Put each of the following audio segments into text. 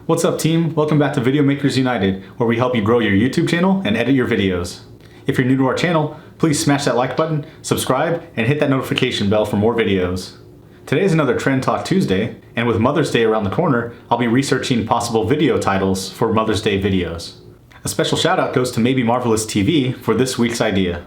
What's up, team? Welcome back to Video Makers United, where we help you grow your YouTube channel and edit your videos. If you're new to our channel, please smash that like button, subscribe, and hit that notification bell for more videos. Today is another Trend Talk Tuesday, and with Mother's Day around the corner, I'll be researching possible video titles for Mother's Day videos. A special shout out goes to Maybe Marvelous TV for this week's idea.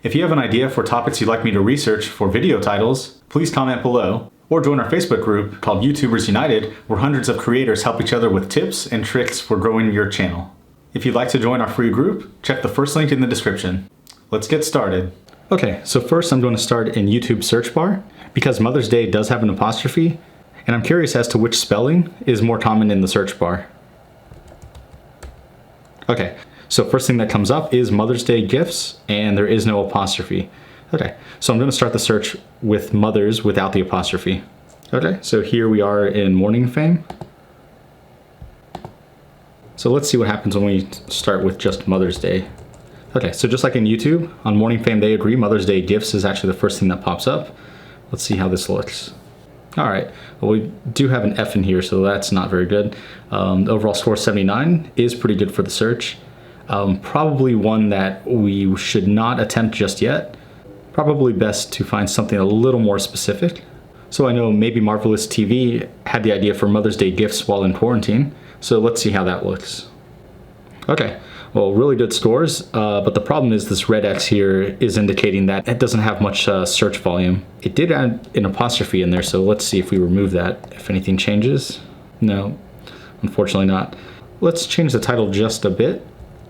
If you have an idea for topics you'd like me to research for video titles, please comment below, or join our Facebook group called YouTubers United, where hundreds of creators help each other with tips and tricks for growing your channel. If you'd like to join our free group, check the first link in the description. Let's get started. Okay, so first I'm going to start in YouTube search bar, because Mother's Day does have an apostrophe, and I'm curious as to which spelling is more common in the search bar. Okay, so first thing that comes up is Mother's Day gifts, and there is no apostrophe. Okay, so I'm going to start the search with mothers without the apostrophe. Okay, so here we are in Morning Fame. So let's see what happens when we start with just Mother's Day. Okay, so just like in YouTube, on Morning Fame they agree Mother's Day gifts is actually the first thing that pops up. Let's see how this looks. All right, well, we do have an F in here, so that's not very good. The overall score 79 is pretty good for the search. Probably one that we should not attempt just yet. Probably best to find something a little more specific. So I know Maybe Marvelous TV had the idea for Mother's Day gifts while in quarantine, so let's see how that looks. Okay, well, really good scores, but the problem is this red X here is indicating that it doesn't have much search volume. It did add an apostrophe in there, so let's see if we remove that, if anything changes. No, unfortunately not. Let's change the title just a bit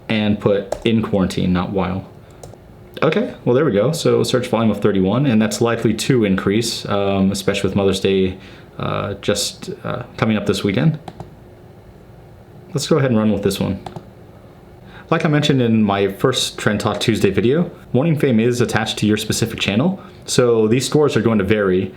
and put in quarantine, not while. Okay, well, there we go. So search volume of 31, and that's likely to increase, especially with Mother's Day just coming up this weekend. Let's go ahead and run with this one. Like I mentioned in my first Trend Talk Tuesday video, Morning Fame is attached to your specific channel, so these scores are going to vary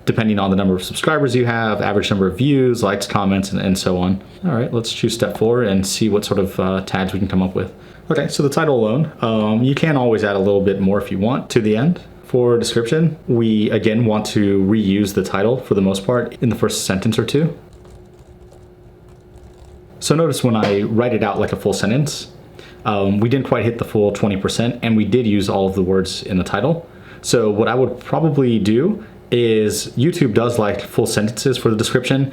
depending on the number of subscribers you have, average number of views, likes, comments, and so on. All right, let's choose step 4 and see what sort of tags we can come up with. Okay, so the title alone, you can always add a little bit more if you want to the end. For description, we again want to reuse the title for the most part in the first sentence or two. So notice when I write it out like a full sentence, we didn't quite hit the full 20%, and we did use all of the words in the title. So what I would probably do is, YouTube does like full sentences for the description.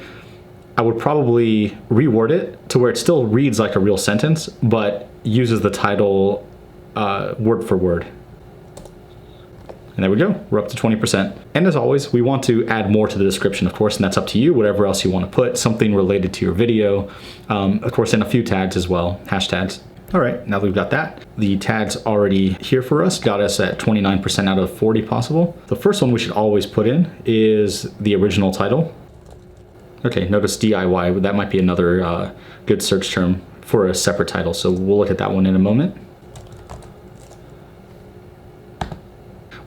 I would probably reword it to where it still reads like a real sentence, but uses the title word for word. And there we go, we're up to 20%. And as always, we want to add more to the description, of course, and that's up to you, whatever else you want to put, something related to your video, of course, and a few tags as well, hashtags. All right, now that we've got that, the tags already here for us got us at 29% out of 40 possible. The first one we should always put in is the original title. Okay, notice DIY, that might be another good search term for a separate title, so we'll look at that one in a moment.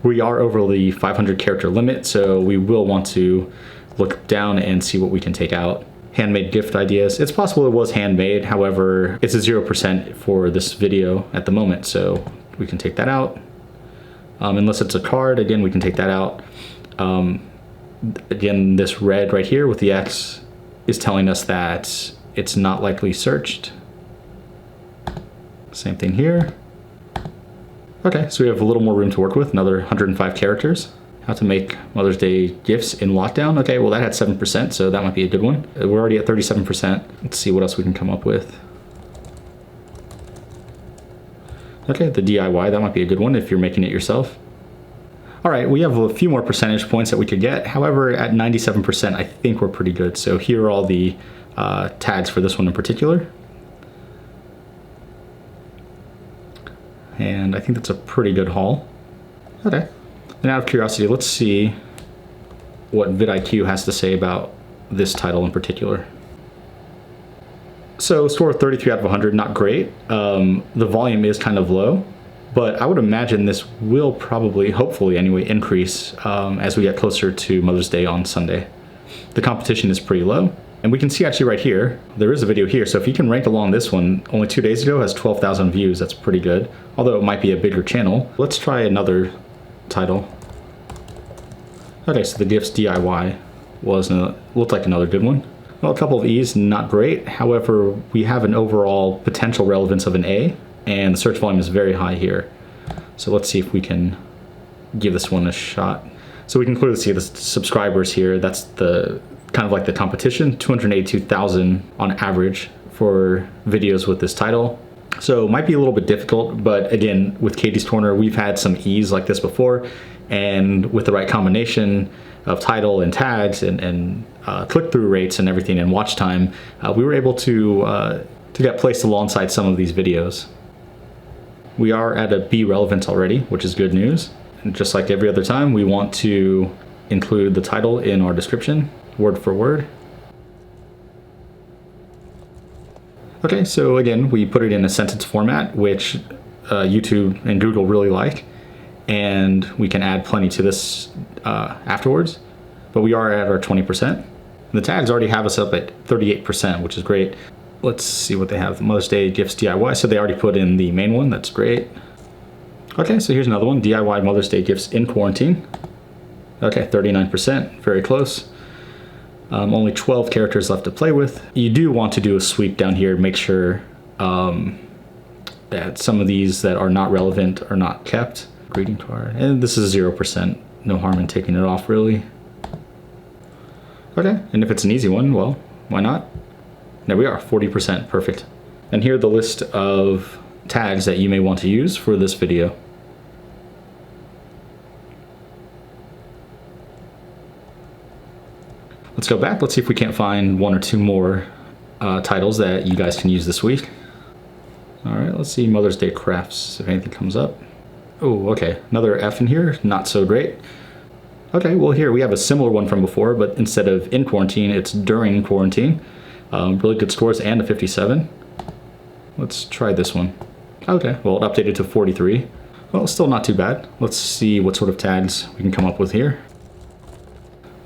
We are over the 500 character limit, so we will want to look down and see what we can take out. Handmade gift ideas. It's possible it was handmade, however, it's a 0% for this video at the moment, so we can take that out. Unless it's a card, again, we can take that out. Again, this red right here with the X is telling us that it's not likely searched. Same thing here. Okay, so we have a little more room to work with, another 105 characters. How to make Mother's Day gifts in lockdown. Okay, well that had 7%, so that might be a good one. We're already at 37%. Let's see what else we can come up with. Okay, the DIY, that might be a good one if you're making it yourself. All right, we have a few more percentage points that we could get. However, at 97%, I think we're pretty good. So here are all the tags for this one in particular. And I think that's a pretty good haul. Okay, and out of curiosity, let's see what vidIQ has to say about this title in particular. So score 33 out of 100, not great. The volume is kind of low, but I would imagine this will probably, hopefully anyway, increase as we get closer to Mother's Day on Sunday. The competition is pretty low. And we can see actually right here, there is a video here. So if you can rank along this one, only 2 days ago has 12,000 views. That's pretty good. Although it might be a bigger channel. Let's try another title. Okay, so the gifts DIY looked like another good one. Well, a couple of E's, not great. However, we have an overall potential relevance of an A, and the search volume is very high here. So let's see if we can give this one a shot. So we can clearly see the subscribers here. That's the kind of like the competition, 282,000 on average for videos with this title. So it might be a little bit difficult, but again, with Katie's Corner, we've had some E's like this before, and with the right combination of title and tags and click-through rates and everything and watch time, we were able to get placed alongside some of these videos. We are at a B relevance already, which is good news. And just like every other time, we want to include the title in our description, word for word. Okay, so again, we put it in a sentence format, which YouTube and Google really like, and we can add plenty to this afterwards, but we are at our 20%. The tags already have us up at 38%, which is great. Let's see what they have. Mother's Day Gifts DIY. So they already put in the main one. That's great. Okay, so here's another one. DIY Mother's Day Gifts in Quarantine. Okay, 39%. Very close. Only 12 characters left to play with. You do want to do a sweep down here. Make sure that some of these that are not relevant are not kept. Greeting card. And this is 0%. No harm in taking it off, really. Okay, and if it's an easy one, well, why not? There we are, 40%, perfect. And here are the list of tags that you may want to use for this video. Let's go back, let's see if we can't find one or two more titles that you guys can use this week. All right, let's see Mother's Day crafts, if anything comes up. Oh, okay, another F in here, not so great. Okay, well here we have a similar one from before, but instead of in quarantine, it's during quarantine. Really good scores and a 57. Let's try this one. Okay, well it updated to 43. Well, still not too bad. Let's see what sort of tags we can come up with here.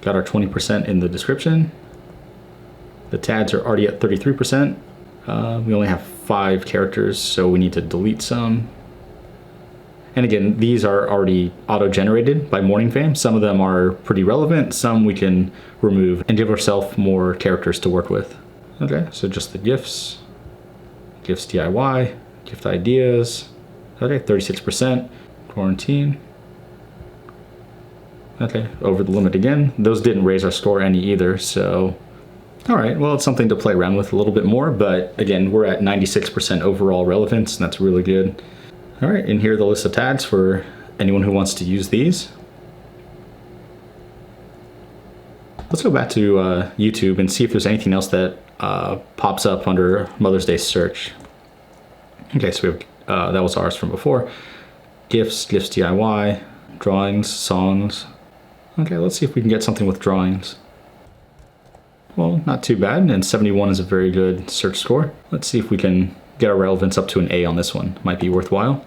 Got our 20% in the description. The tags are already at 33%. We only have 5 characters, so we need to delete some. And again, these are already auto-generated by Morning Fame. Some of them are pretty relevant, some we can remove and give ourselves more characters to work with. Okay, so just the gifts, gifts DIY, gift ideas. Okay, 36%, quarantine. Okay, over the limit again. Those didn't raise our score any either, so. All right, well, it's something to play around with a little bit more, but again, we're at 96% overall relevance, and that's really good. All right, and here are the list of tags for anyone who wants to use these. Let's go back to YouTube and see if there's anything else that pops up under Mother's Day search. Okay, so we have, that was ours from before. Gifts, gifts DIY, drawings, songs. Okay, let's see if we can get something with drawings. Well, not too bad, and 71 is a very good search score. Let's see if we can get our relevance up to an A on this one. Might be worthwhile.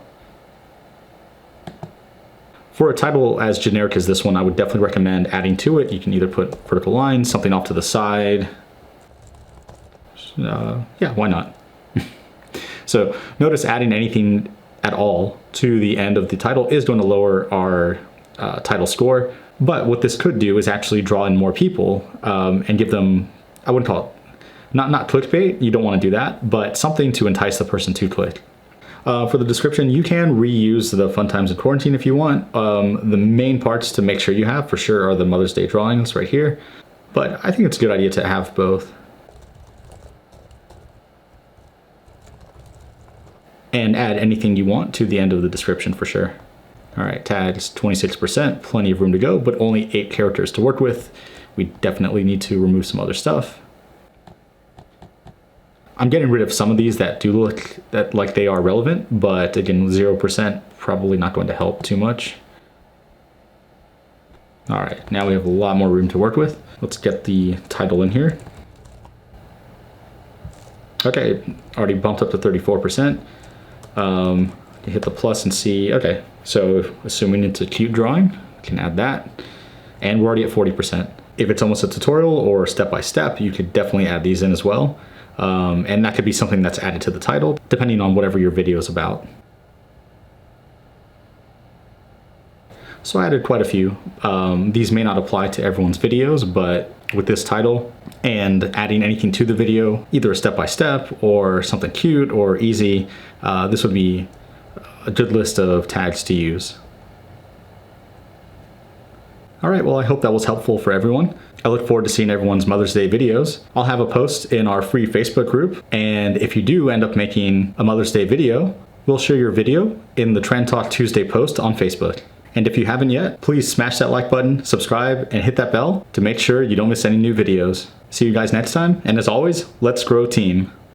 For a title as generic as this one, I would definitely recommend adding to it. You can either put vertical lines, something off to the side. Yeah, why not? So notice adding anything at all to the end of the title is going to lower our title score. But what this could do is actually draw in more people and give them, I wouldn't call it, not clickbait, you don't want to do that, but something to entice the person to click. For the description, you can reuse the Fun Times in Quarantine if you want. The main parts to make sure you have for sure are the Mother's Day drawings right here, but I think it's a good idea to have both. And add anything you want to the end of the description for sure. All right, tags 26%, plenty of room to go, but only 8 characters to work with. We definitely need to remove some other stuff. I'm getting rid of some of these that do look like they are relevant, but again, 0% probably not going to help too much. All right, now we have a lot more room to work with. Let's get the title in here. Okay, already bumped up to 34%. Hit the plus and see, okay, so assuming it's a cute drawing, we can add that. And we're already at 40%. If it's almost a tutorial or step-by-step, you could definitely add these in as well. And that could be something that's added to the title, depending on whatever your video is about. So I added quite a few. These may not apply to everyone's videos, but with this title and adding anything to the video, either a step-by-step or something cute or easy, this would be a good list of tags to use. All right, well, I hope that was helpful for everyone. I look forward to seeing everyone's Mother's Day videos. I'll have a post in our free Facebook group, and if you do end up making a Mother's Day video, we'll share your video in the Trend Talk Tuesday post on Facebook. And if you haven't yet, please smash that like button, subscribe, and hit that bell to make sure you don't miss any new videos. See you guys next time, and as always, let's grow team.